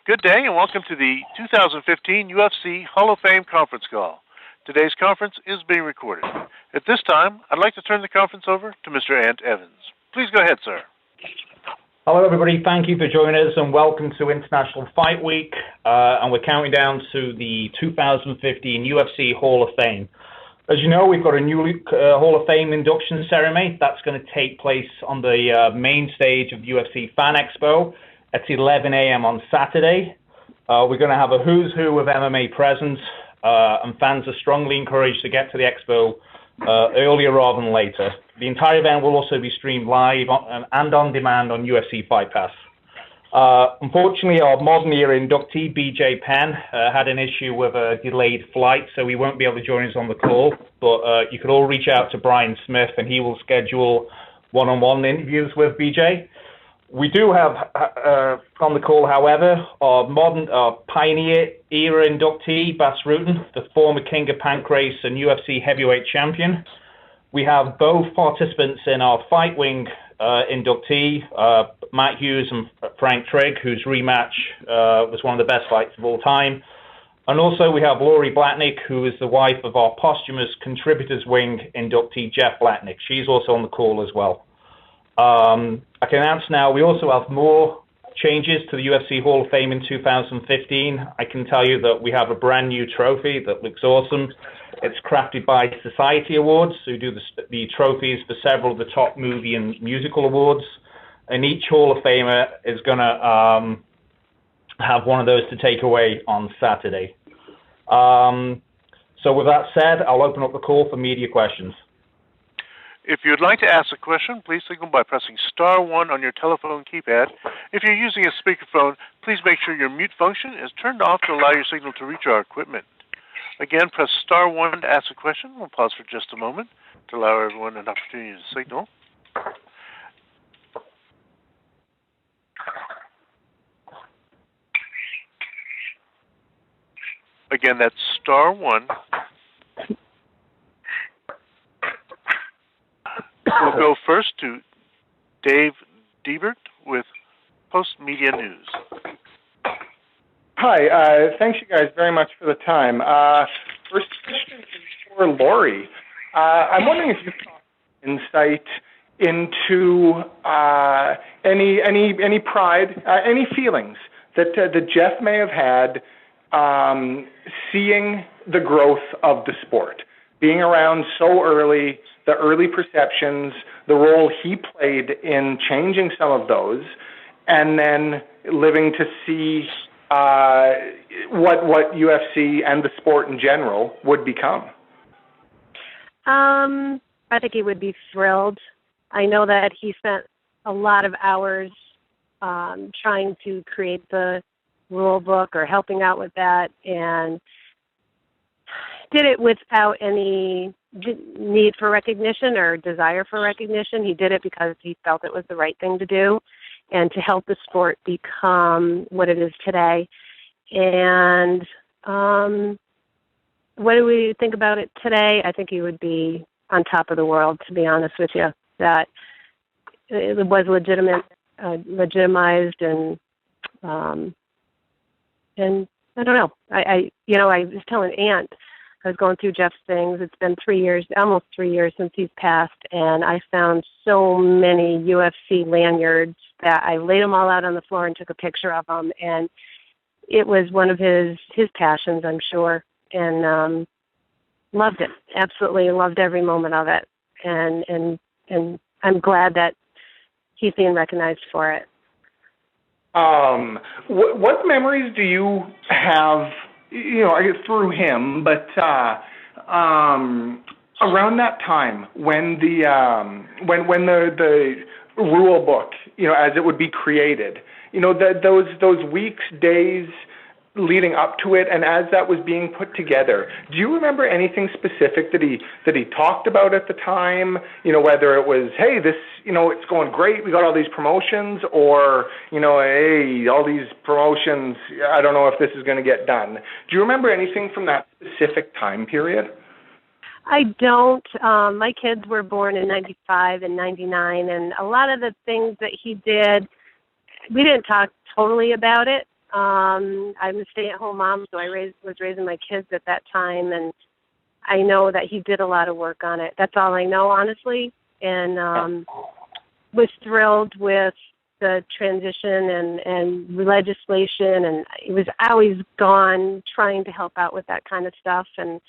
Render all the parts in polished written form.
Good day and welcome to the 2015 UFC Hall of Fame conference call. Today's conference is being recorded. At this time, I'd like to turn the conference over to Mr. Ant Evans. Please go ahead, sir. Hello, everybody. Thank you for joining us and welcome to International Fight Week. And we're counting down to the 2015 UFC Hall of Fame. As you know, we've got a new Hall of Fame induction ceremony. That's going to take place on the main stage of the UFC Fan Expo. It's 11 a.m. on Saturday. We're going to have a who's who of MMA present, and fans are strongly encouraged to get to the expo earlier rather than later. The entire event will also be streamed live and on demand on UFC Fight Pass. Unfortunately, our modern era inductee, BJ Penn, had an issue with a delayed flight, so he won't be able to join us on the call. But you could all reach out to Brian Smith, and he will schedule one-on-one interviews with BJ. We do have on the call, however, our pioneer era inductee, Bas Rutten, the former King of Pancrase and UFC heavyweight champion. We have both participants in our Fight Wing inductee, Matt Hughes and Frank Trigg, whose rematch was one of the best fights of all time. And also we have Lori Latnick, who is the wife of our posthumous Contributors Wing inductee, Jeff Latnick. She's also on the call as well. I can announce now we also have more changes to the UFC Hall of Fame in 2015. I can tell you that we have a brand new trophy that looks awesome. It's crafted by Society Awards, who do the trophies for several of the top movie and musical awards. And each Hall of Famer is going to have one of those to take away on Saturday. So with that said, I'll open up the call for media questions. If you'd like to ask a question, please signal by pressing star 1 on your telephone keypad. If you're using a speakerphone, please make sure your mute function is turned off to allow your signal to reach our equipment. Again, press star 1 to ask a question. We'll pause for just a moment to allow everyone an opportunity to signal. Again, that's star 1. We'll go first to Dave Diebert with Post Media News. Hi, thanks you guys very much for the time. First question is for Lori. I'm wondering if you've got insight into any pride, any feelings that Jeff may have had seeing the growth of the sport, being around so early, the early perceptions, the role he played in changing some of those, and then living to see what UFC and the sport in general would become. I think he would be thrilled. I know that he spent a lot of hours trying to create the rule book or helping out with that, and did it without any need for recognition or desire for recognition. He did it because he felt it was the right thing to do and to help the sport become what it is today. And what do we think about it today? I think he would be on top of the world, to be honest with you, that it was legitimized, and I don't know. I was telling Ant, I was going through Jeff's things. It's been 3 years, almost 3 years since he's passed, and I found so many UFC lanyards that I laid them all out on the floor and took a picture of them. And it was one of his passions, I'm sure, and loved it. Absolutely loved every moment of it. And I'm glad that he's being recognized for it. What memories do you have? I get through him, but around that time when the rule book, as it would be created, those weeks, days leading up to it, and as that was being put together, do you remember anything specific that he talked about at the time? Whether it was, hey, this, it's going great, we got all these promotions, or hey, all these promotions, I don't know if this is going to get done. Do you remember anything from that specific time period? I don't. My kids were born in 95 and 99, and a lot of the things that he did, we didn't talk totally about it. I'm a stay-at-home mom, so I was raising my kids at that time, and I know that he did a lot of work on it. That's all I know, honestly, and was thrilled with the transition and legislation, and he was always gone trying to help out with that kind of stuff, and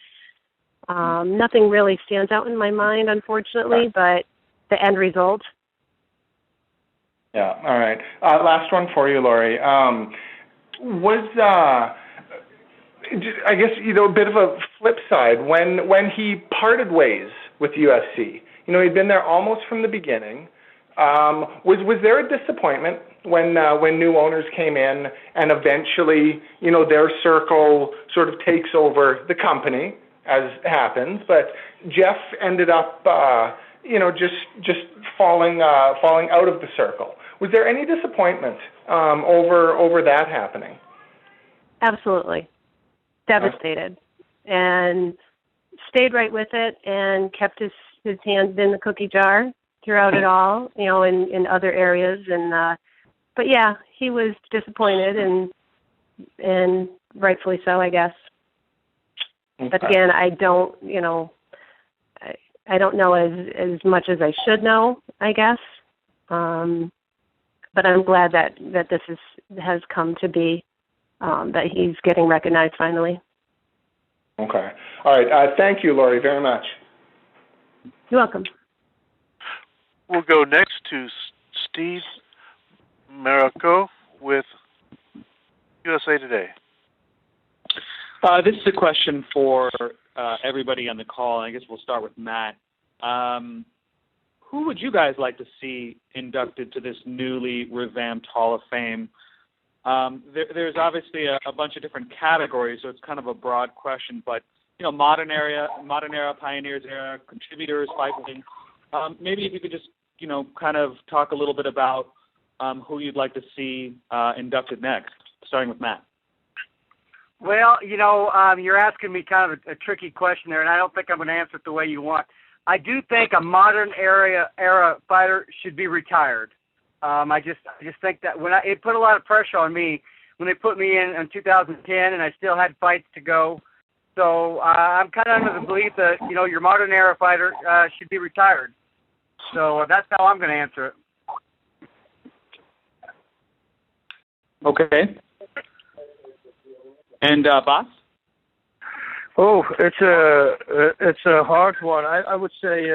nothing really stands out in my mind, unfortunately, but the end result. Yeah, all right. Last one for you, Lori. I guess, a bit of a flip side, when he parted ways with UFC, he'd been there almost from the beginning. Was there a disappointment when new owners came in and eventually, their circle sort of takes over the company, as happens, but Jeff ended up, just falling out of the circle. Was there any disappointment over that happening? Absolutely. Devastated. And stayed right with it and kept his hands in the cookie jar throughout it all, in other areas. And but yeah, he was disappointed and rightfully so, I guess. Okay. But again, I don't know as much as I should know, I guess. But I'm glad that this has come to be, that he's getting recognized finally. Okay. All right. Thank you, Lori, very much. You're welcome. We'll go next to Steve Marocco with USA Today. This is a question for everybody on the call, and I guess we'll start with Matt. Who would you guys like to see inducted to this newly revamped Hall of Fame? There's obviously a bunch of different categories, so it's kind of a broad question, but, modern era, pioneers era, contributors, fighting. Maybe if you could just, kind of talk a little bit about who you'd like to see inducted next, starting with Matt. Well, you're asking me kind of a tricky question there, and I don't think I'm going to answer it the way you want. I do think a modern era fighter should be retired. I just think that it put a lot of pressure on me when they put me in 2010, and I still had fights to go. So I'm kind of under the belief that your modern era fighter should be retired. So that's how I'm going to answer it. Okay. And Boss? Oh, it's a hard one. I would say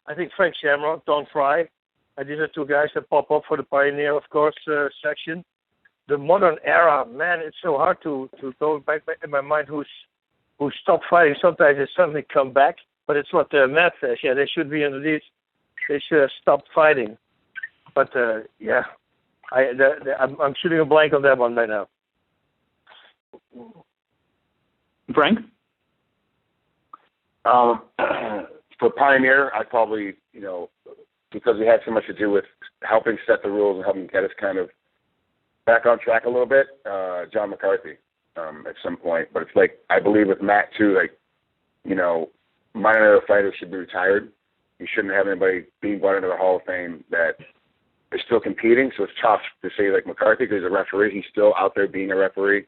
I think Frank Shamrock, Don Fry. These are two guys that pop up for the pioneer, of course, section. The modern era, man, it's so hard to go back in my mind who stopped fighting. Sometimes they suddenly come back, but it's what Matt says. Yeah, they should be indeed. They should have stopped fighting. But yeah, I'm shooting a blank on that one right now. Frank? For Pioneer, I probably, because we had so much to do with helping set the rules and helping get us kind of back on track a little bit, John McCarthy at some point. But it's like, I believe with Matt too, minor fighters should be retired. You shouldn't have anybody being brought into the Hall of Fame that is still competing. So it's tough to say like McCarthy, because he's a referee. He's still out there being a referee.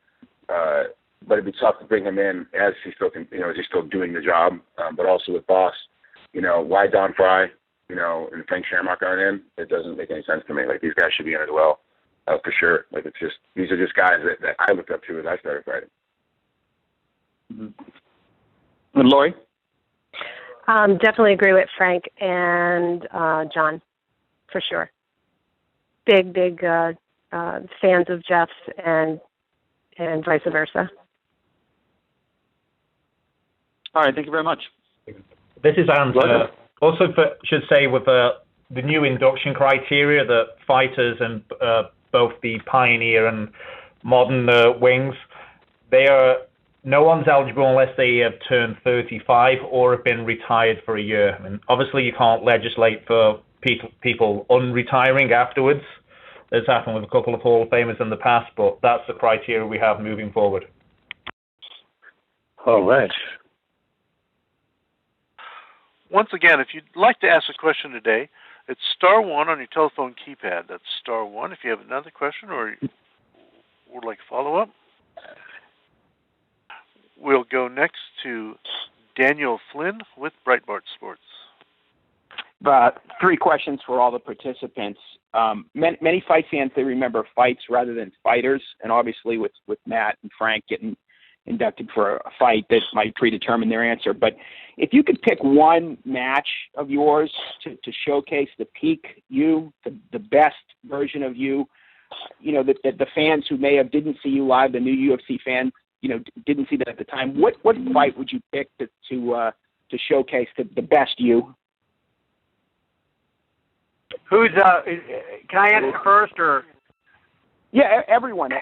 But it'd be tough to bring him in as he's still, as he's still doing the job. But also with Boss, why Don Fry, and Frank Shamrock aren't in? It doesn't make any sense to me. Like, these guys should be in as well, for sure. Like, these are just guys that I looked up to as I started fighting. Mm-hmm. And Lori? Definitely agree with Frank and John, for sure. Big fans of Jeff's and vice versa. All right, thank you very much. This is Ant. Also, should say with the new induction criteria that fighters and both the pioneer and modern wings, no one's eligible unless they have turned 35 or have been retired for a year. I mean, obviously, you can't legislate for people unretiring afterwards. It's happened with a couple of Hall of Famers in the past, but that's the criteria we have moving forward. All right. Once again, if you'd like to ask a question today, it's *1 on your telephone keypad. That's *1 if you have another question or would like to follow up. We'll go next to Daniel Flynn with Breitbart Sports. 3 questions for all the participants. Many fight fans, they remember fights rather than fighters, and obviously with Matt and Frank getting inducted for a fight, that might predetermine their answer. But if you could pick one match of yours to showcase the peak you, the best version of you, the fans who may have didn't see you live, the new UFC fans, didn't see that at the time, what fight would you pick to showcase the best you? Who's can I answer first or? Yeah, everyone.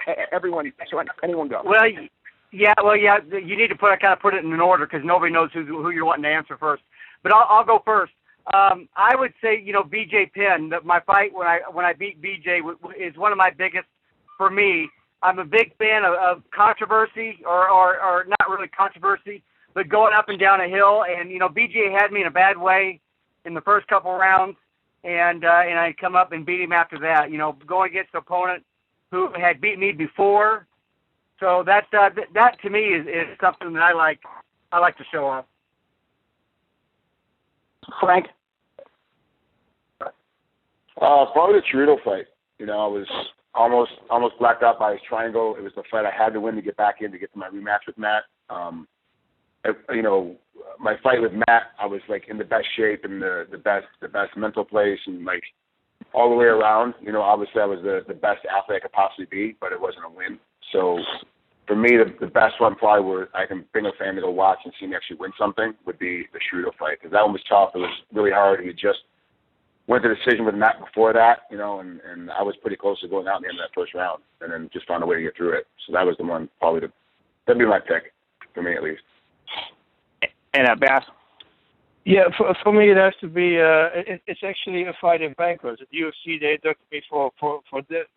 So anyone go. Well, yeah. You need to put it in an order because nobody knows who you're wanting to answer first. But I'll go first. I would say BJ Penn. My fight when I beat BJ is one of my biggest for me. I'm a big fan of controversy or not really controversy, but going up and down a hill. And BJ had me in a bad way in the first couple rounds. And I come up and beat him after that. Going against an opponent who had beat me before. So that to me is something that I like to show off. Frank? Probably the Ceruto fight. I was almost blacked out by his triangle. It was the fight I had to win to get back in to get to my rematch with Matt. My fight with Matt, I was in the best shape and the best mental place and all the way around. Obviously I was the best athlete I could possibly be, but it wasn't a win. So for me, the best one probably where I can bring a fan to go watch and see me actually win something would be the Ceruto fight, because that one was tough. It was really hard. He just went to decision with Matt before that, and I was pretty close to going out in the end of that first round, and then just found a way to get through it. So that was the one that'd be my pick, for me at least. And Bass? Yeah, for me it has to be. It's actually a fight in Bankers at UFC. They inducted me for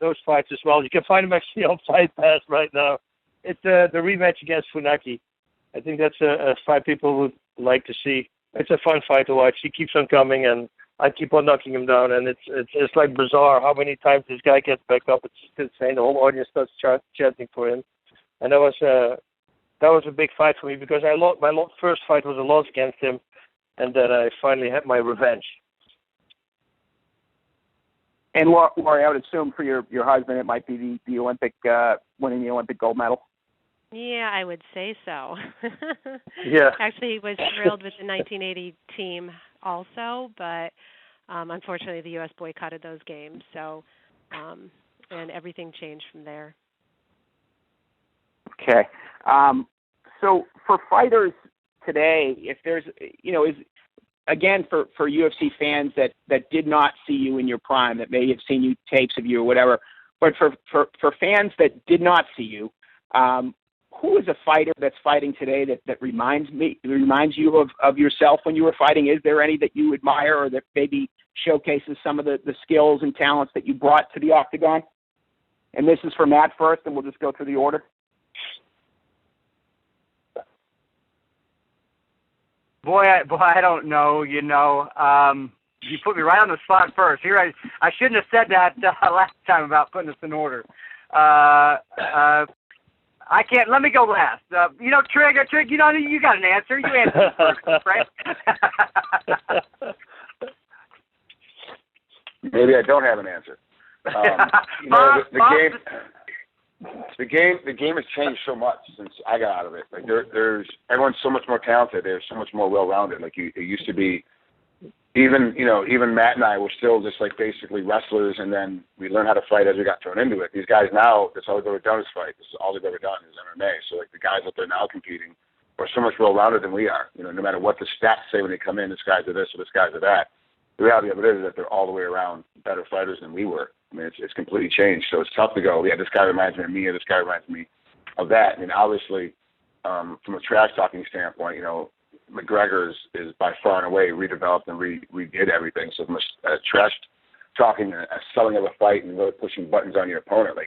those fights as well. You can find them actually on Fight Pass right now. It's the rematch against Funaki. I think that's a fight people would like to see. It's a fun fight to watch. He keeps on coming, and I keep on knocking him down. And it's bizarre how many times this guy gets back up. It's insane. The whole audience starts chanting for him, and that was a big fight for me because my first fight was a loss against him, and then I finally had my revenge. And Laurie, I would assume for your husband it might be the Olympic winning the Olympic gold medal. Yeah, I would say so. Yeah. Actually, he was thrilled with the 1980 team also, but unfortunately the U.S. boycotted those games, so and everything changed from there. Okay. So for fighters today, if there's, is again for UFC fans that did not see you in your prime, that may have seen you tapes of you or whatever, but for fans that did not see you, who is a fighter that's fighting today that reminds you of yourself when you were fighting? Is there any that you admire or that maybe showcases some of the skills and talents that you brought to the octagon? And this is for Matt first, and we'll just go through the order. Boy, I don't know. You put me right on the spot first. Here, I shouldn't have said that last time about putting us in order. I can't. Let me go last. Trig. You got an answer. You answered first, right? Maybe I don't have an answer. The game has changed so much since I got out of it. There's everyone's so much more talented. They're so much more well-rounded. It used to be, even Matt and I were still just basically wrestlers, and then we learned how to fight as we got thrown into it. These guys now, that's all they've ever done is fight. This is all they've ever done is MMA. So the guys out there now competing are so much well-rounded than we are. No matter what the stats say when they come in, this guy's are this or this guy's are that. The reality of it is that they're all the way around better fighters than we were. I mean, it's completely changed. So it's tough to go, yeah, this guy reminds me of me, or this guy reminds me of that. I mean, obviously, from a trash talking standpoint, McGregor is by far and away redeveloped and redid everything. So from a trash talking, a selling of a fight, and really pushing buttons on your opponent,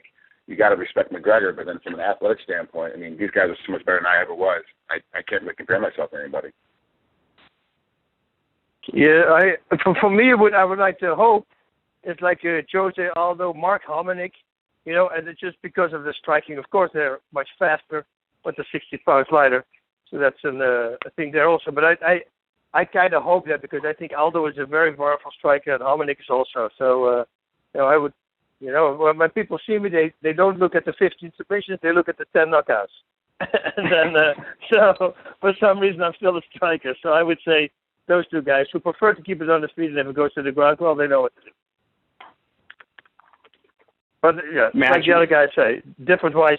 you got to respect McGregor. But then from an athletic standpoint, I mean, these guys are so much better than I ever was. I can't really compare myself to anybody. Yeah, for me, I would like to hope it's like Jose Aldo, Mark Hominick. and it's just because of the striking. Of course, they're much faster, but the 60 pounds lighter, so that's a thing there also. But I kind of hope that, because I think Aldo is a very powerful striker, and Latnick is also. So, I would, when people see me, they don't look at the 15 submissions, they look at the 10 knockouts. And then, so for some reason, I'm still a striker. So I would say those two guys who prefer to keep it on the feet, and if it goes to the ground, well, they know what to do. But yeah, like the other guys say, different-wise,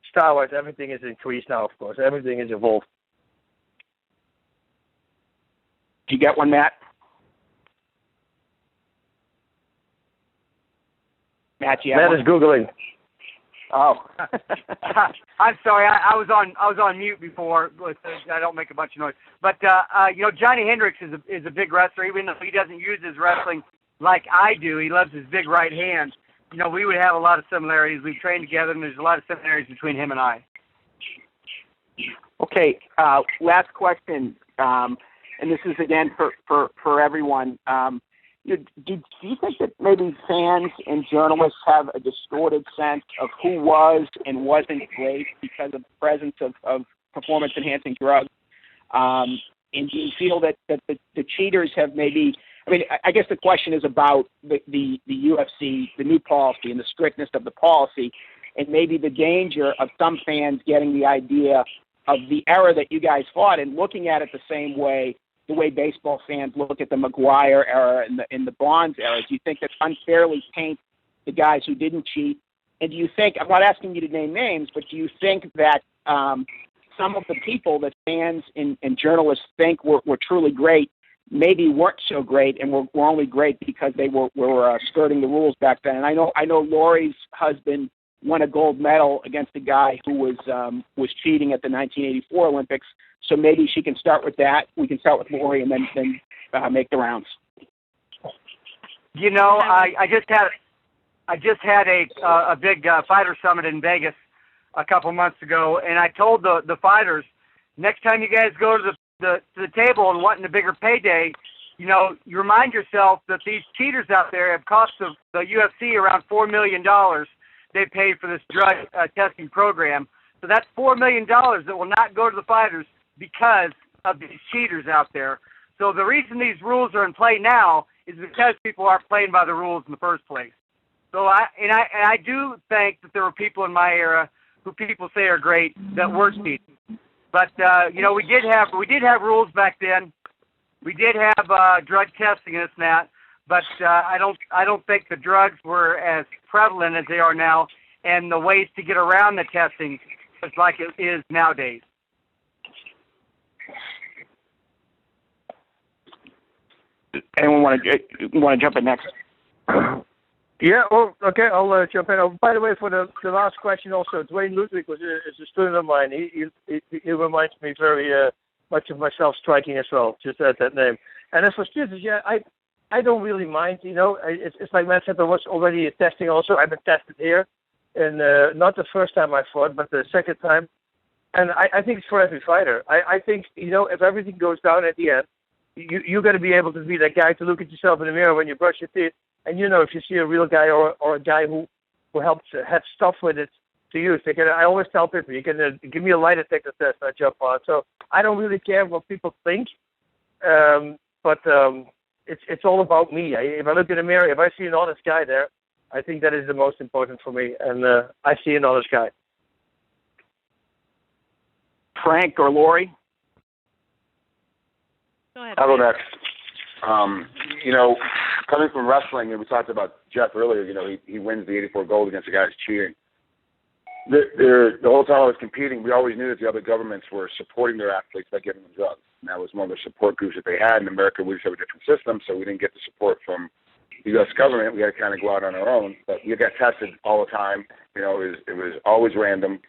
style-wise, everything is increased now, of course. Everything is evolved. Do you get one, Matt? Matt, you have Matt one? is Googling. Oh. I'm sorry. I was on mute before. I don't make a bunch of noise. But Johnny Hendricks is a big wrestler. Even though he doesn't use his wrestling like I do, he loves his big right hand. We would have a lot of similarities. We've trained together, and there's a lot of similarities between him and I. Okay. Last question, and this is again for everyone. Do you think that maybe fans and journalists have a distorted sense of who was and wasn't great because of the presence of performance-enhancing drugs? And do you feel that the cheaters have maybe – I mean, I guess the question is about the UFC, the new policy and the strictness of the policy, and maybe the danger of some fans getting the idea of the era that you guys fought and looking at it the way baseball fans look at the McGuire era and the Bonds era. Do you think that unfairly paints the guys who didn't cheat? And do you think, I'm not asking you to name names, but do you think that some of the people that fans and journalists think were truly great maybe weren't so great and were only great because they were skirting the rules back then? And I know Lori's husband won a gold medal against a guy who was cheating at the 1984 Olympics. So maybe she can start with that. We can start with Lori and then make the rounds. I just had a big fighter summit in Vegas a couple months ago, and I told the fighters, next time you guys go to the table and wanting a bigger payday, you remind yourself that these cheaters out there have cost the UFC around $4 million. They paid for this drug testing program. So that's $4 million that will not go to the fighters because of these cheaters out there. So the reason these rules are in play now is because people aren't playing by the rules in the first place. So I do think that there were people in my era who people say are great that were cheating. But we did have rules back then. We did have drug testing and this and that. But I don't think the drugs were as prevalent as they are now, and the ways to get around the testing is like it is nowadays. Anyone want to jump in next? Yeah, well, okay, I'll jump in. Oh, by the way, for the last question also, Dwayne Ludwig is a student of mine. He reminds me very much of myself striking as well, just at that name. And as for students, yeah, I don't really mind, It's like Matt said, there was already testing also. I've been tested here, and not the first time I fought, but the second time. And I think it's for every fighter. I think, if everything goes down at the end, you got to be able to be that guy to look at yourself in the mirror when you brush your teeth. And, if you see a real guy or a guy who helps have stuff with it to use, I always tell people, you can give me a lie detector test and I jump on. So I don't really care what people think, but it's all about me. If I look in the mirror, if I see an honest guy there, I think that is the most important for me. And I see an honest guy. Frank or Lori? Go ahead. I'll go next. Coming from wrestling, and we talked about Jeff earlier, he wins the 84 gold against the guy who's cheating. The whole time I was competing, we always knew that the other governments were supporting their athletes by giving them drugs. And that was one of the support groups that they had. In America, we just have a different system, so we didn't get the support from the U.S. government. We had to kind of go out on our own. But we got tested all the time. It was always random.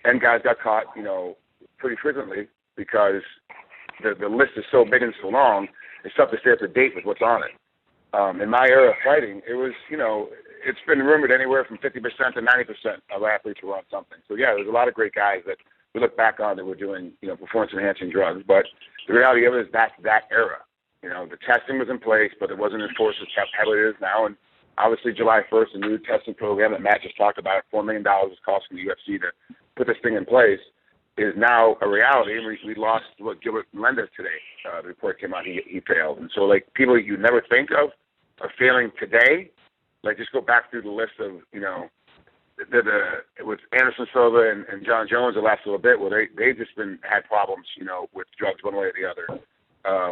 And guys got caught, pretty frequently because the list is so big and so long, it's tough to stay up to date with what's on it. In my era of fighting, it was, it's been rumored anywhere from 50% to 90% of athletes were on something. So, yeah, there's a lot of great guys that we look back on that were doing, performance-enhancing drugs. But the reality of it is that's that era. The testing was in place, but it wasn't enforced as heavily as it is now. And obviously July 1st, a new testing program that Matt just talked about, $4 million is costing the UFC to put this thing in place, is now a reality. And we lost Gilbert Melendez today. The report came out, he failed. And so, like, people you never think of are failing today. Like, just go back through the list of, you know, with Anderson Silva and John Jones the last little bit, where they've just had problems, you know, with drugs one way or the other.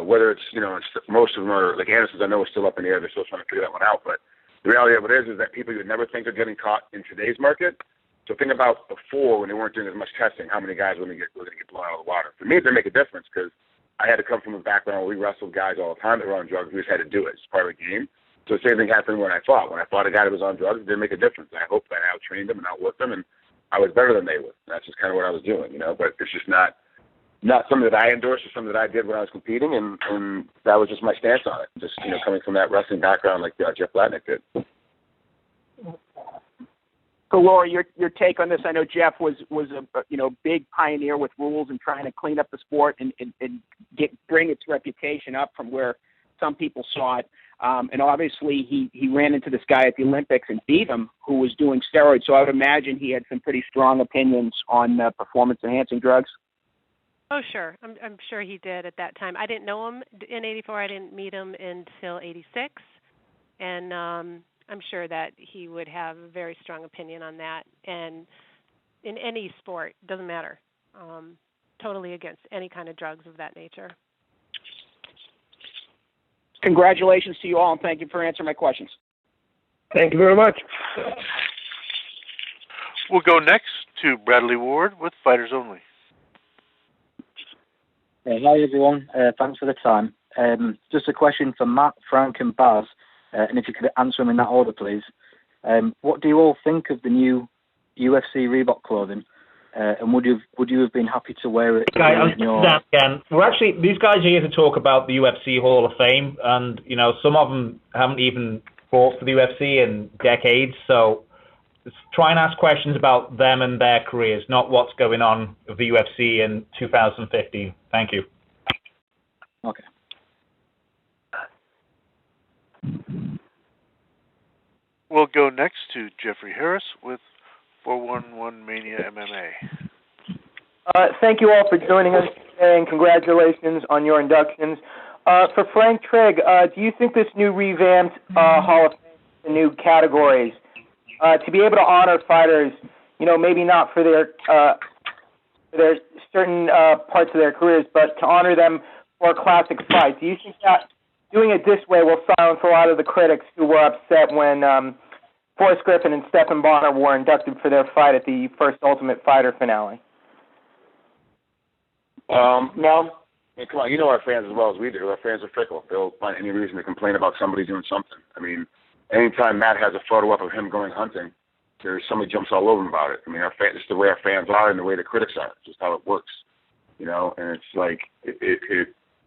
Whether it's, you know, most of them are, like Anderson's, I know is still up in the air. They're still trying to figure that one out. But the reality of it is that people you would never think are getting caught in today's market. So think about before, when they weren't doing as much testing, how many guys were going to get blown out of the water. For me, it didn't make a difference because I had to come from a background where we wrestled guys all the time that were on drugs. We just had to do it. It's part of the game. So the same thing happened when I fought. When I fought a guy that was on drugs, it didn't make a difference. I hoped that I out-trained them and outworked them, and I was better than they were. That's just kind of what I was doing, you know. But it's just not something that I endorsed or something that I did when I was competing, and that was just my stance on it. Just, you know, coming from that wrestling background like Jeff Latnick did. So, Laura, your take on this? I know Jeff was a big pioneer with rules and trying to clean up the sport and bring its reputation up from where some people saw it. And obviously, he ran into this guy at the Olympics and beat him, who was doing steroids. So I would imagine he had some pretty strong opinions on performance-enhancing drugs. Oh, sure. I'm sure he did at that time. I didn't know him in '84. I didn't meet him until '86, and I'm sure that he would have a very strong opinion on that. And in any sport, doesn't matter. Totally against any kind of drugs of that nature. Congratulations to you all, and thank you for answering my questions. Thank you very much. We'll go next to Bradley Ward with Fighters Only. Hi, everyone. Thanks for the time. Just a question for Matt, Frank, and Baz, and if you could answer them in that order, please. What do you all think of the new UFC Reebok clothing? And would you have been happy to wear it? Again, we're actually, these guys are here to talk about the UFC Hall of Fame, and you know, some of them haven't even fought for the UFC in decades. So let's try and ask questions about them and their careers, not what's going on with the UFC in 2015. Thank you. Okay. We'll go next to Jeffrey Harris with 411 Mania MMA. Thank you all for joining us today, and congratulations on your inductions. For Frank Trigg, do you think this new revamped Hall of Fame, the new categories, to be able to honor fighters, you know, maybe not for their certain parts of their careers, but to honor them for a classic fight, do you think that doing it this way will silence a lot of the critics who were upset when Forrest Griffin and Stephen Bonner were inducted for their fight at the first Ultimate Fighter finale? No. I mean, come on, you know our fans as well as we do. Our fans are fickle. They'll find any reason to complain about somebody doing something. I mean, anytime Matt has a photo up of him going hunting, there's somebody jumps all over him about it. I mean, it's the way our fans are and the way the critics are. It's just how it works, you know. And it's like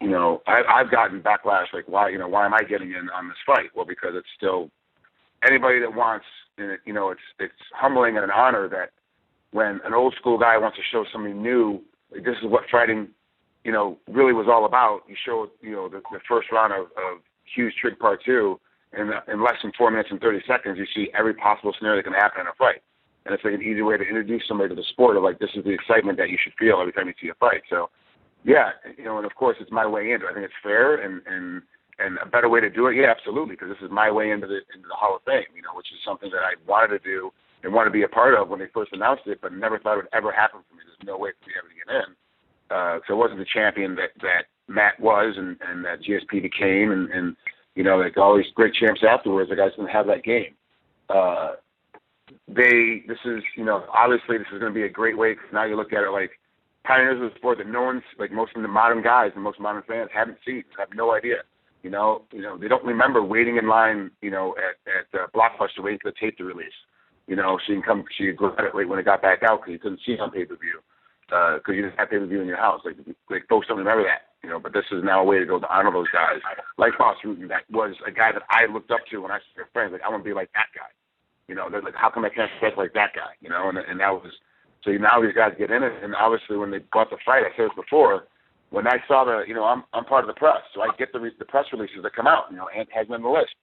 you know, I've gotten backlash like, why am I getting in on this fight? Well, because it's still anybody that wants, you know, it's humbling and an honor that when an old school guy wants to show something new, like this is what fighting, you know, really was all about. You show, you know, the first round of Hughes Trigg Part 2, and in less than 4 minutes and 30 seconds, you see every possible scenario that can happen in a fight. And it's like an easy way to introduce somebody to the sport of like, this is the excitement that you should feel every time you see a fight. So, yeah, you know, and of course it's my way into it. I think it's fair and a better way to do it. Yeah, absolutely, because this is my way into the Hall of Fame, you know, which is something that I wanted to do and wanted to be a part of when they first announced it, but never thought it would ever happen for me. There's no way for me ever to get in. So I wasn't the champion that Matt was and that GSP became, and you know, like all these great champs afterwards, the guys didn't have that game. This is, you know, obviously this is going to be a great way, because now you look at it like pioneers of the sport that no one's, like most of the modern guys and most modern fans haven't seen, have no idea. You know, they don't remember waiting in line, you know, at Blockbuster waiting for the tape to release. You know, so you could go at it late when it got back out because you couldn't see it on pay-per-view. Because you didn't have pay-per-view in your house. Like folks don't remember that, you know. But this is now a way to go to honor those guys, like Boss Rutan, that was a guy that I looked up to when I was friends. Like, I want to be like that guy, you know. They're like, how come I can't fight like that guy, you know? And that was so. Now these guys get in it, and obviously when they bought the fight, I said this before. When I saw I'm part of the press, so I get the press releases that come out, you know, and has them on the list.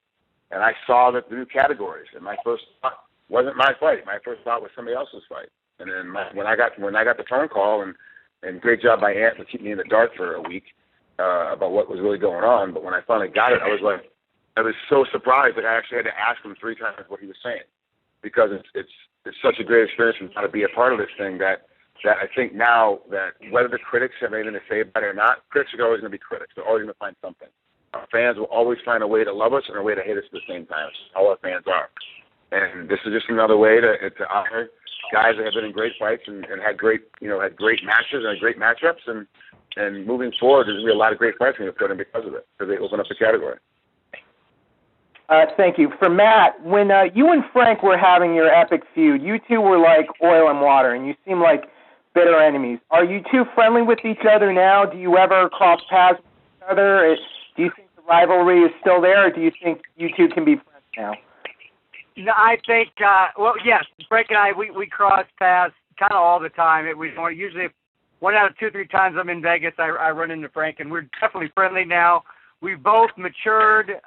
and I saw the new categories, and my first thought wasn't my fight. My first thought was somebody else's fight. And then when I got the phone call, and great job by Ant to keep me in the dark for a week about what was really going on. But when I finally got it, I was so surprised that I actually had to ask him 3 times what he was saying, because it's such a great experience and how to be a part of this thing that I think now that whether the critics have anything to say about it or not, critics are always going to be critics. They're always going to find something. Our fans will always find a way to love us and a way to hate us at the same time. That's how our fans are. And this is just another way to honor guys that have been in great fights and had great matches and great matchups. And moving forward, there's going to be a lot of great fights we're going to put in because of it, because they open up the category. Thank you. For Matt, when you and Frank were having your epic feud, you two were like oil and water, and you seem like bitter enemies. Are you two friendly with each other now? Do you ever cross paths with each other? Do you think the rivalry is still there, or do you think you two can be friends now? No, I think, yes, Frank and I, we cross paths kind of all the time. It was usually 1 out of 2 or 3 times I'm in Vegas, I run into Frank, and we're definitely friendly now. We've both matured,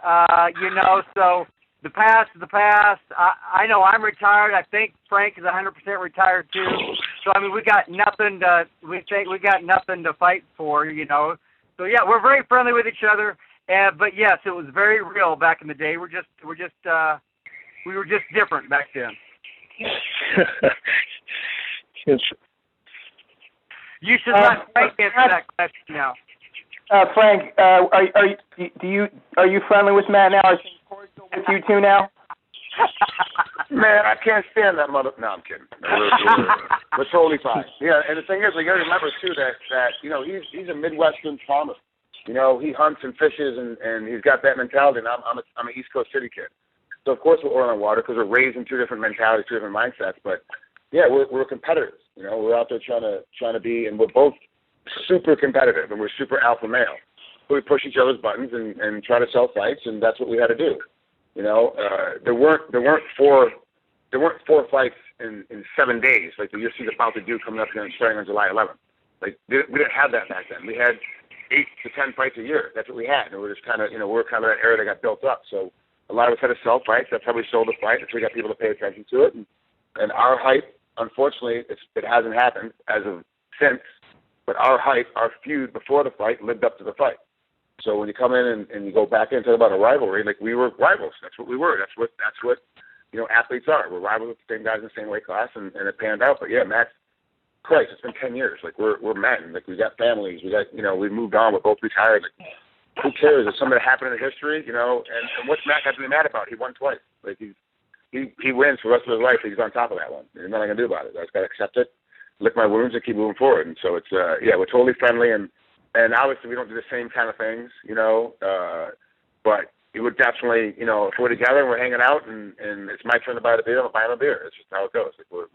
so the past is the past. I know I'm retired. I think Frank is 100% retired too. So I mean, we got nothing to fight for, So yeah, we're very friendly with each other. But yes, it was very real back in the day. We were just different back then. You should let Frank answer that question now. Frank, are you friendly with Matt now? Is he cordial with you two now? Man, I can't stand that mother. No, I'm kidding. We're totally fine. Yeah, and the thing is, we got to remember too that he's a Midwestern farmer. He hunts and fishes, and he's got that mentality. And I'm an East Coast city kid, so of course we're oil and water because we're raised in 2 different mentalities, 2 different mindsets. But yeah, we're competitors. We're out there trying to be, and we're both super competitive, and we're super alpha male. So we push each other's buttons and try to sell fights, and that's what we had to do. There weren't 4 fights in 7 days like the UFC is about to do coming up here and starting on July 11th. Like we didn't have that back then. We had 8 to 10 fights a year. That's what we had, and we're just kind of we're kind of that era that got built up. So a lot of us had to sell fights. That's how we sold the fight. That's how we got people to pay attention to it. And our hype, unfortunately, it hasn't happened as of since. But our hype, our feud before the fight lived up to the fight. So when you come in and you go back in and talk about a rivalry, like we were rivals. That's what we were. That's what athletes are. We're rivals with the same guys in the same weight class, and it panned out. But yeah, Matt, Christ, it's been 10 years. Like we're men. Like we got families. We got we moved on. We're both retired. Like who cares? It's something that happened in history, And what's Matt got to be mad about? He won twice. Like he wins for the rest of his life. He's on top of that one. There's nothing I can do about it. I just got to accept it, lick my wounds, and keep moving forward. And so it's we're totally friendly, and obviously we don't do the same kind of things, but it would definitely, if we're together and we're hanging out and it's my turn to buy the beer, I'm buying a beer. It's just how it goes. Like we're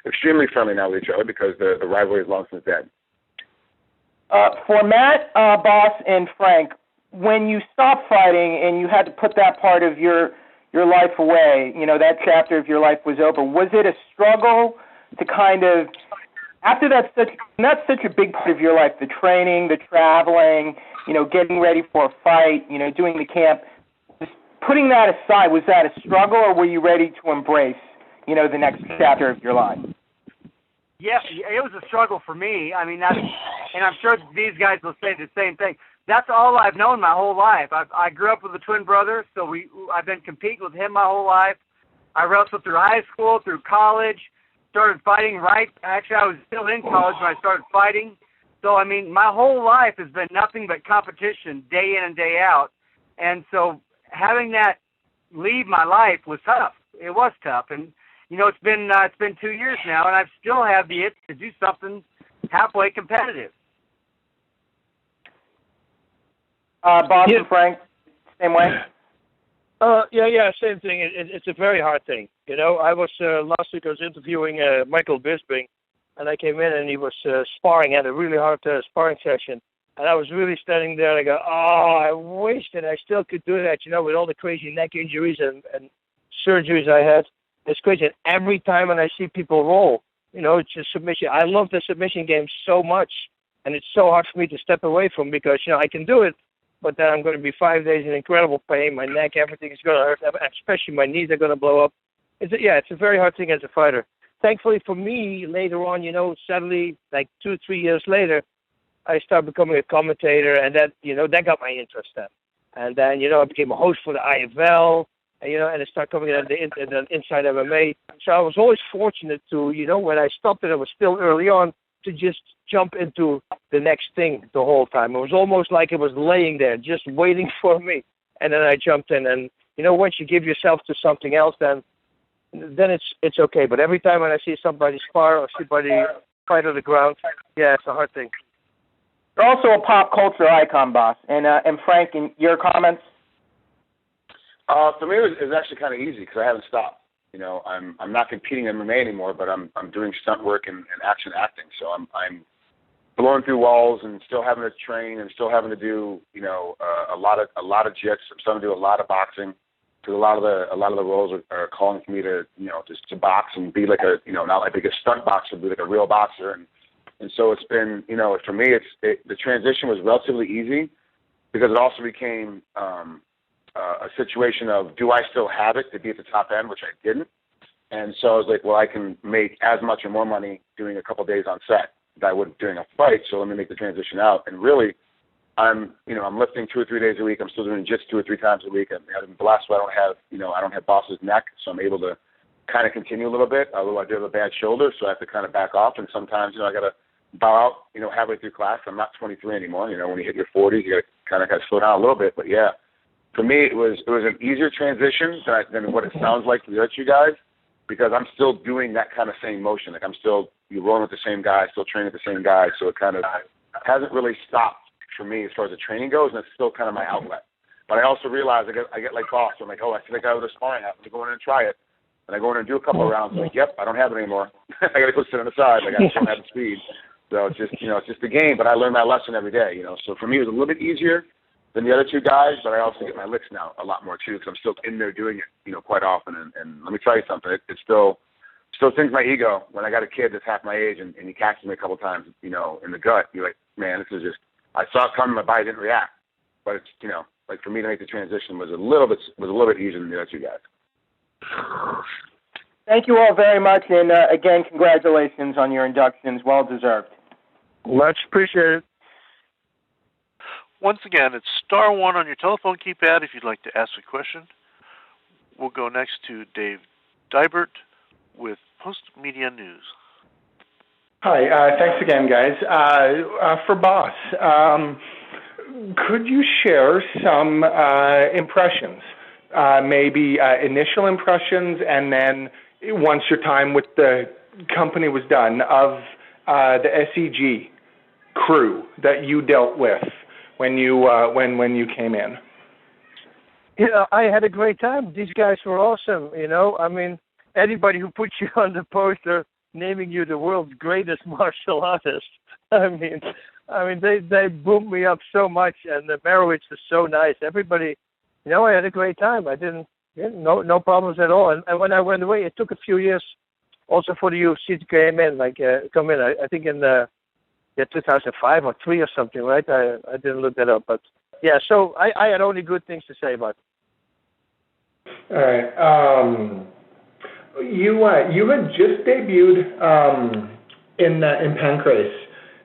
extremely friendly now with each other because the rivalry is long since dead. For Matt, Boss, and Frank, when you stopped fighting and you had to put that part of your life away, that chapter of your life was over, was it a struggle to kind of, after that's such a big part of your life, the training, the traveling, getting ready for a fight, doing the camp, just putting that aside, was that a struggle, or were you ready to embrace, the next chapter of your life? Yeah, it was a struggle for me. I mean, and I'm sure these guys will say the same thing. That's all I've known my whole life. I grew up with a twin brother, so I've been competing with him my whole life. I wrestled through high school, through college, started fighting actually I was still in college when I started fighting. So, I mean, my whole life has been nothing but competition day in and day out. And so having that leave my life was tough. It was tough. And, it's been 2 years now, and I still have the itch to do something halfway competitive. Bob and Frank, same way? Yeah, same thing. It's a very hard thing. I was last week I was interviewing Michael Bisping, and I came in and he was sparring, had a really hard sparring session, and I was really standing there and I go, I wish that I still could do that, with all the crazy neck injuries and surgeries I had. It's crazy. And every time when I see people roll, it's a submission. I love the submission game so much, and it's so hard for me to step away from because, I can do it, but then I'm going to be 5 days in incredible pain. My neck, everything is going to hurt, especially my knees are going to blow up. It's a very hard thing as a fighter. Thankfully for me, later on, suddenly, like 2 or 3 years later, I started becoming a commentator, and that got my interest then. And then, I became a host for the IFL, and I started coming at the Inside MMA. So I was always fortunate to, when I stopped it, I was still early on, to just jump into the next thing the whole time. It was almost like it was laying there, just waiting for me. And then I jumped in, and, once you give yourself to something else, then it's okay. But every time when I see somebody spar or somebody fight on the ground, yeah, it's a hard thing. You're also a pop culture icon, boss. And Frank, in your comments? For me, it was actually kind of easy because I haven't stopped. I'm not competing in MMA anymore, but I'm doing stunt work and action acting. So I'm blowing through walls and still having to train and still having to do a lot of jiu-jitsu. I'm starting to do a lot of boxing. Because a lot of the roles are calling for me to just to box and be like not like a stunt boxer, be like a real boxer. And so it's been, for me, the transition was relatively easy because it also became a situation of, do I still have it to be at the top end, which I didn't. And so I was like, well, I can make as much or more money doing a couple of days on set that I would during a fight. So let me make the transition out. And really, I'm lifting 2 or 3 days a week. I'm still doing jiu-jitsu 2 or 3 times a week. I'm blessed. I don't have boss's neck, so I'm able to kind of continue a little bit. Although I do have a bad shoulder, so I have to kind of back off. And sometimes, I got to bow out, halfway through class. I'm not 23 anymore. When you hit your 40s, you got to slow down a little bit. But yeah, for me, it was an easier transition than what it sounds like to the other two guys, because I'm still doing that kind of same motion. Like I'm still rolling with the same guy, still training with the same guy. So it kind of hasn't really stopped for me as far as the training goes, and it's still kind of my outlet. But I also realize I get like boss. I'm like, oh, I see that guy with a sparring hat. Let me go in and try it. And I go in and do a couple of rounds. I'm like, yep, I don't have it anymore. I got to go sit on the side. Like I just don't have the speed. So it's just it's just a game. But I learn my lesson every day. So for me, it was a little bit easier than the other two guys. But I also get my licks now a lot more too, because I'm still in there doing it, quite often. And let me tell you something. It still stings my ego when I got a kid that's half my age and he catches me a couple of times, in the gut. You're like, man, this is just. I saw it coming, my body didn't react. But it's, like for me to make the transition was a little bit easier than the other two guys. Thank you all very much, and again, congratulations on your inductions. Well deserved. Much appreciated. Once again, it's *1 on your telephone keypad if you'd like to ask a question. We'll go next to Dave Dybert with Post Media News. Hi, thanks again, guys. For Boss, could you share some impressions, maybe initial impressions, and then once your time with the company was done, of the SEG crew that you dealt with when you came in? I had a great time. These guys were awesome. I mean, anybody who puts you on the poster naming you the world's greatest martial artist. I mean, they boomed me up so much, and the Merowitz was so nice. Everybody, I had a great time. I didn't, no problems at all. And when I went away, it took a few years, also for the UFC to come in. I think in 2005 or 3 or something, right? I didn't look that up, but yeah. So I had only good things to say about it. All right. You had just debuted in Pancrase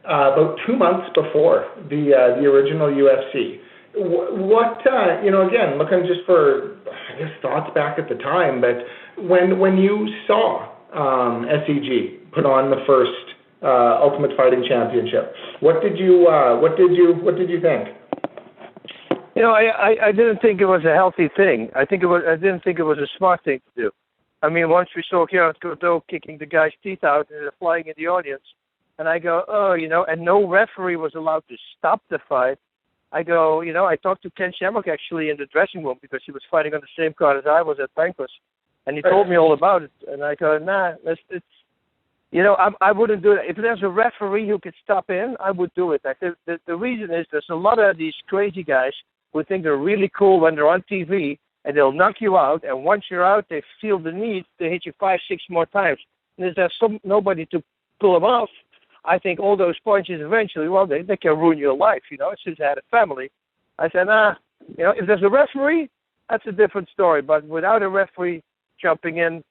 about 2 months before the original UFC. What again, looking just for thoughts back at the time, but when you saw SEG put on the first Ultimate Fighting Championship, what did you think? I didn't think it was a healthy thing. I didn't think it was a smart thing to do. I mean, once we saw Kieran Cotto kicking the guy's teeth out and flying in the audience, and I go, and no referee was allowed to stop the fight. I go, I talked to Ken Shamrock actually in the dressing room because he was fighting on the same card as I was at Pancrase, and he told me all about it. And I go, nah, I wouldn't do it. If there's a referee who could stop in, I would do it. The reason is there's a lot of these crazy guys who think they're really cool when they're on TV, and they'll knock you out, and once you're out, they feel the need to hit you 5, 6 more times. And if there's nobody to pull them off, I think all those punches eventually, they can ruin your life. Since I had a family, I said, if there's a referee, that's a different story. But without a referee jumping in,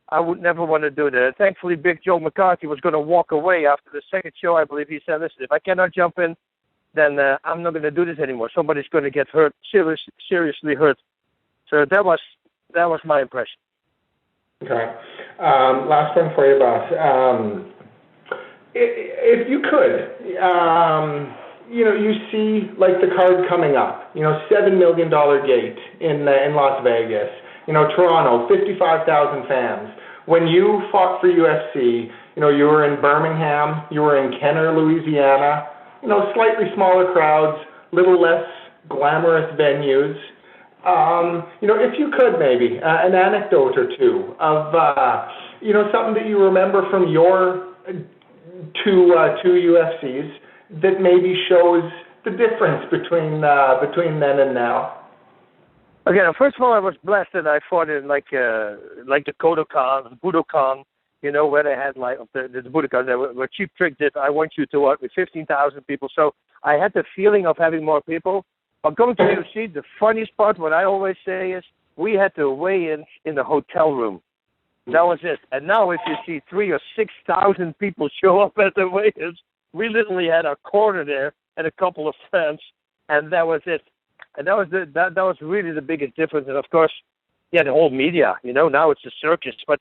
I would never want to do that. Thankfully, Big Joe McCarthy was going to walk away after the second show. I believe he said, listen, if I cannot jump in, then I'm not going to do this anymore. Somebody's going to get hurt, seriously hurt. So that was my impression. Okay. Last one for you, boss. If you could, you see like the card coming up, $7 million gate in Las Vegas, Toronto, 55,000 fans. When you fought for UFC, you were in Birmingham, you were in Kenner, Louisiana, slightly smaller crowds, little less glamorous venues. If you could maybe, an anecdote or two of, something that you remember from your two UFCs that maybe shows the difference between then and now. Again, first of all, I was blessed that I fought in like the Kodokan, Budokan, where they had like the Budokan, where Cheap Trick did. I want you to work with 15,000 people. So I had the feeling of having more people. But going to UFC, the funniest part, what I always say is, we had to weigh in the hotel room. That was it. And now if you see 3,000 or 6,000 people show up at the weigh-ins, we literally had a corner there and a couple of fans, and that was it. And that was really the biggest difference. And of course, the whole media. Now it's a circus. But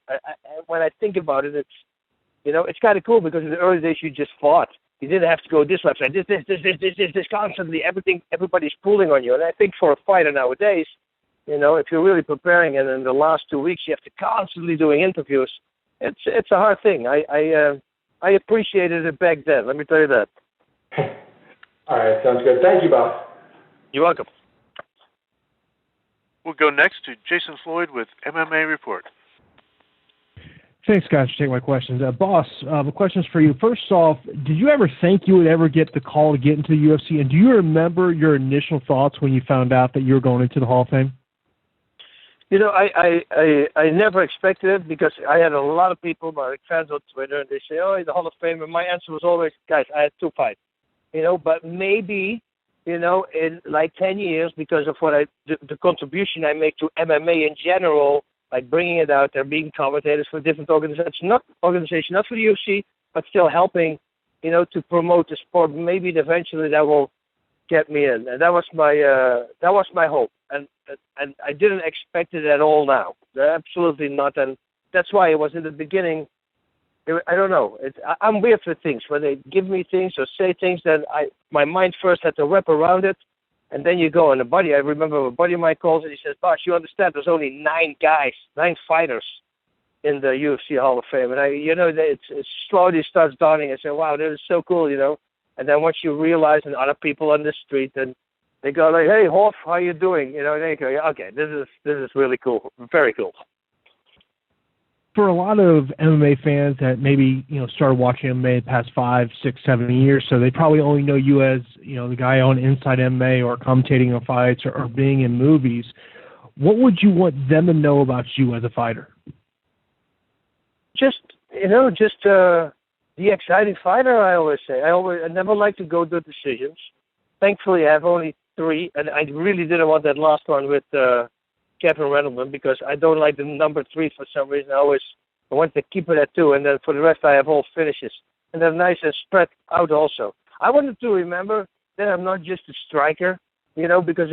when I think about it, it's kind of cool because in the early days you just fought. You didn't have to go this website, this constantly. Everybody's pulling on you. And I think for a fighter nowadays, if you're really preparing, and in the last 2 weeks you have to constantly doing interviews, it's a hard thing. I appreciated it back then. Let me tell you that. All right, sounds good. Thank you, boss. You're welcome. We'll go next to Jason Floyd with MMA Report. Thanks, guys, for taking my questions. Boss, the question's for you. First off, did you ever think you would ever get the call to get into the UFC? And do you remember your initial thoughts when you found out that you were going into the Hall of Fame? I never expected it because I had a lot of people, my fans on Twitter, and they say, oh, the Hall of Fame. And my answer was always, guys, I had 2 fights. But maybe, in like 10 years, because of the contribution I make to MMA in general, like bringing it out there, being commentators for different organizations, not for the UFC, but still helping, to promote the sport. Maybe eventually that will get me in, and that was my hope. And I didn't expect it at all now. Absolutely not, and that's why it was in the beginning. I don't know. I'm weird for things when they give me things or say things that my mind first had to wrap around it. And then you go, and I remember a buddy of mine calls and he says, Boss, you understand there's only 9 fighters in the UFC Hall of Fame. And it slowly starts dawning. I say, wow, that is so cool, And then once you realize, and other people on the street, and they go like, hey, Hoff, how you doing? They go, okay, this is really cool. Very cool. For a lot of MMA fans that maybe, started watching MMA the past 5, 6, 7 years, so they probably only know you as, the guy on Inside MMA or commentating on fights or being in movies. What would you want them to know about you as a fighter? Just the exciting fighter, I always say. I never like to go to decisions. Thankfully, I have only 3, and I really didn't want that last one with Kevin Reynolds because I don't like the number 3 for some reason. I want to keep it at 2, and then for the rest I have all finishes. And they're nice and spread out also. I wanted to remember that I'm not just a striker, because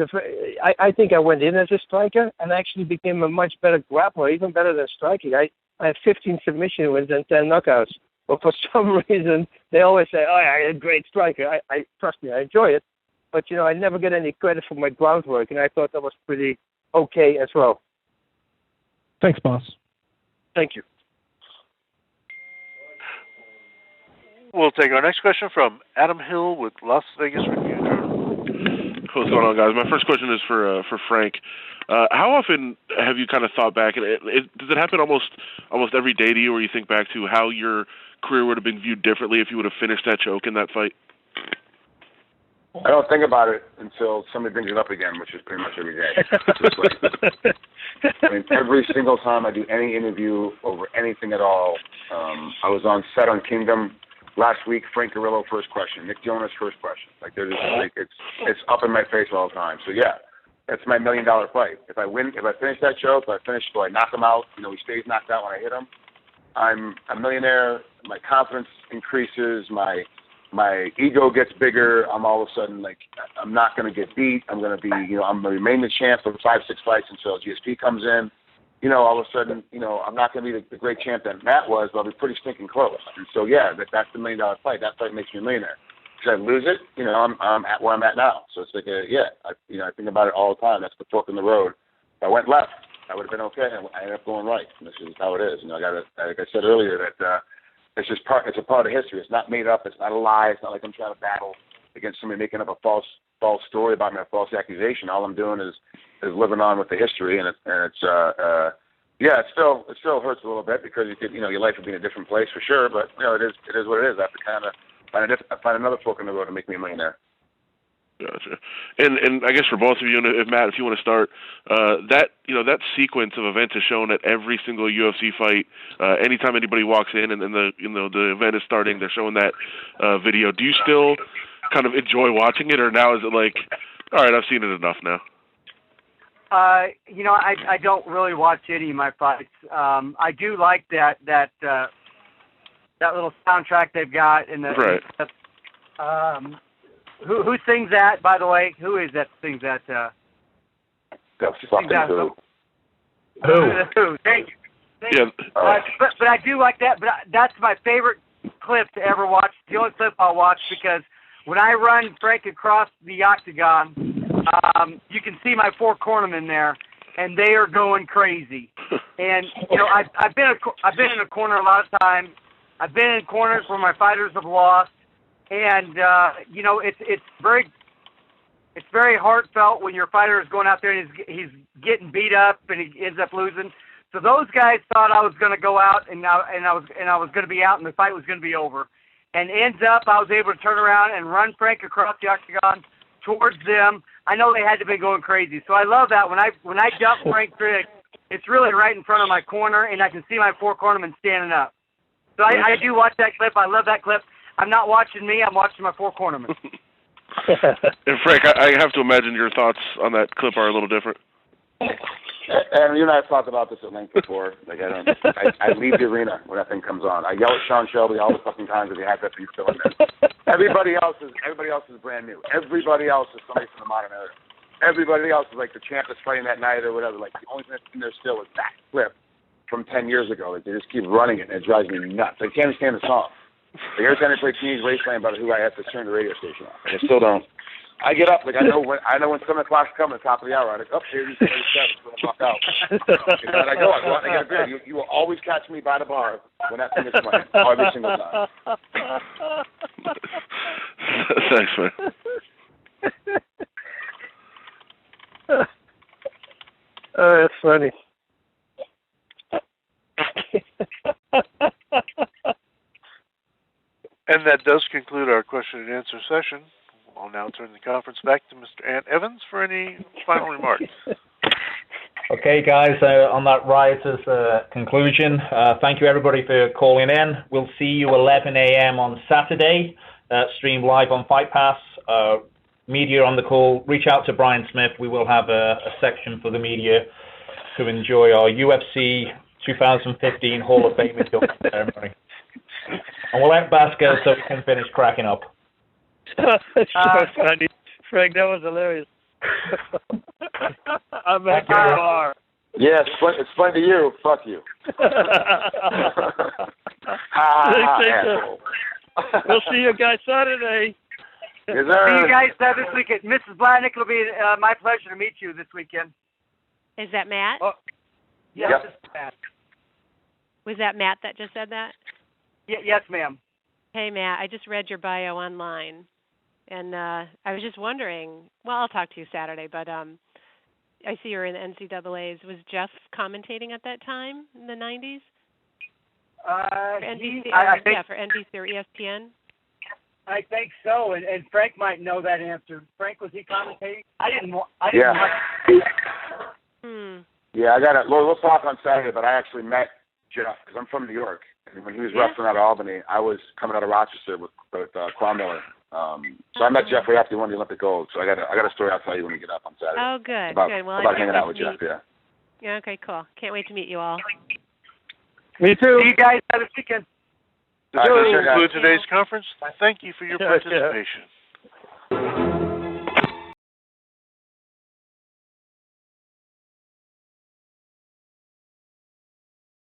I think I went in as a striker and actually became a much better grappler, even better than striking. I have 15 submission wins and 10 knockouts. But for some reason, they always say, oh, yeah, you're a great striker. I trust me, I enjoy it. But, I never get any credit for my groundwork, and I thought that was pretty okay as well. Thanks, boss. Thank you. We'll take our next question from Adam Hill with Las Vegas Review-Journal. What's going on, guys? My first question is for Frank. How often have you kind of thought back, and does it happen almost every day to you, where you think back to how your career would have been viewed differently if you would have finished that choke in that fight? I don't think about it until somebody brings it up again, which is pretty much every day. Every single time I do any interview over anything at all, I was on set on Kingdom last week, Frank Carrillo first question, Nick Jonas first question. Like they're just like it's up in my face all the time. So yeah, that's my $1 million fight. If I win, if I finish that show, do I knock him out? You know, he stays knocked out when I hit him. I'm a millionaire. My confidence increases. My ego gets bigger. I'm all of a sudden like I'm not going to get beat. I'm going to be, you know, I'm going to remain the champ for 5-6 fights until GSP comes in. You know, all of a sudden, you know, I'm not going to be the great champ that Matt was, but I'll be pretty stinking close. And so, yeah, that's the $1 million fight. That fight makes me a millionaire. Should I lose it? You know, I'm at where I'm at now. So it's like, I think about it all the time. That's the fork in the road. If I went left, I would have been okay. I ended up going right. And this is how it is. You know, like I said earlier, that it's a part of history. It's not made up. It's not a lie. It's not like I'm trying to battle against somebody making up a false story about me, a false accusation. All I'm doing is living on with the history, and it still hurts a little bit because your life would be in a different place for sure. But you know, it is what it is. I have to kind of find another fork in the road to make me a millionaire. Gotcha. And I guess for both of you, and if Matt, if you want to start, that sequence of events is shown at every single UFC fight. Anytime anybody walks in and the event is starting, they're showing that video. Do you still kind of enjoy watching it, or now is it like, all right, I've seen it enough now? I don't really watch any of my fights. I do like that little soundtrack they've got in the right. Who sings that, by the way? Who is that sings that? Who? Thank you. But I do like that. But that's my favorite clip to ever watch. The only clip I'll watch because when I run Frank across the octagon, you can see my 4 cornermen there, and they are going crazy. And you know, I've been in a corner a lot of times. I've been in corners where my fighters have lost, and you know, it's very heartfelt when your fighter is going out there and he's getting beat up and he ends up losing. So those guys thought I was going to go out and I was going to be out and the fight was going to be over. And ends up I was able to turn around and run Frank across the octagon towards them. I know they had to be going crazy. So I love that when I jump Frank Trigg, it's really right in front of my corner and I can see my 4 cornermen standing up. So I do watch that clip. I love that clip. I'm not watching me. I'm watching my 4 cornermen. And Frank, I have to imagine your thoughts on that clip are a little different. And you and I have talked about this at length before. Like I leave the arena when that thing comes on. I yell at Sean Shelby all the fucking times that he has that piece still in there. Everybody else is brand new. Everybody else is somebody from the modern era. Everybody else is like the champ that's fighting that night or whatever. Like the only thing that's in there still is that clip from 10 years ago. Like they just keep running it and it drives me nuts. I can't understand the song. Like every time they play Teenage Wasteland about who I have to turn the radio station on. I still don't. I get up, like I know when 7 o'clock's coming, top of the hour. I'm like, here's 37, so I walk out. And I go out and get a beer. You will always catch me by the bar when that thing is playing, every single time. Thanks, man. That's funny. And that does conclude our question and answer session. I'll now turn the conference back to Mr. Ant Evans for any final remarks. Okay, guys, on that riotous conclusion, thank you everybody for calling in. We'll see you 11 a.m. on Saturday, stream live on Fight Pass. Media on the call, reach out to Brian Smith. We will have a section for the media to enjoy our UFC 2015 Hall of Fame induction ceremony. And we'll let Bass go so we can finish cracking up. That's so funny. Frank, that was hilarious. I'm at your bar. Yeah, it's fun to you. Fuck you. We'll see you guys Saturday. Yes, sir. See you guys this weekend. Mrs. Latnick, it'll be my pleasure to meet you this weekend. Is that Matt? Oh, yes, yep. This is Matt. Was that Matt that just said that? Yes, ma'am. Hey, Matt, I just read your bio online, and I was just wondering, well, I'll talk to you Saturday, but I see you're in the NCAAs. Was Jeff commentating at that time in the 90s? For NBC or ESPN? I think so, and Frank might know that answer. Frank, was he commentating? I didn't watch. Yeah, I got it. We'll talk on Saturday, but I actually met Jeff, because I'm from New York, and when he was wrestling out of Albany, I was coming out of Rochester with Claw Miller. So I met Jeff right after he won the Olympic gold. So I got a story I'll tell you when we get up on Saturday. Oh, good, good. Well, about hanging out with Jeff, Yeah, okay, cool. Can't wait to meet you all. Me too. See you guys at a weekend. This does conclude today's conference. Thank you for your participation.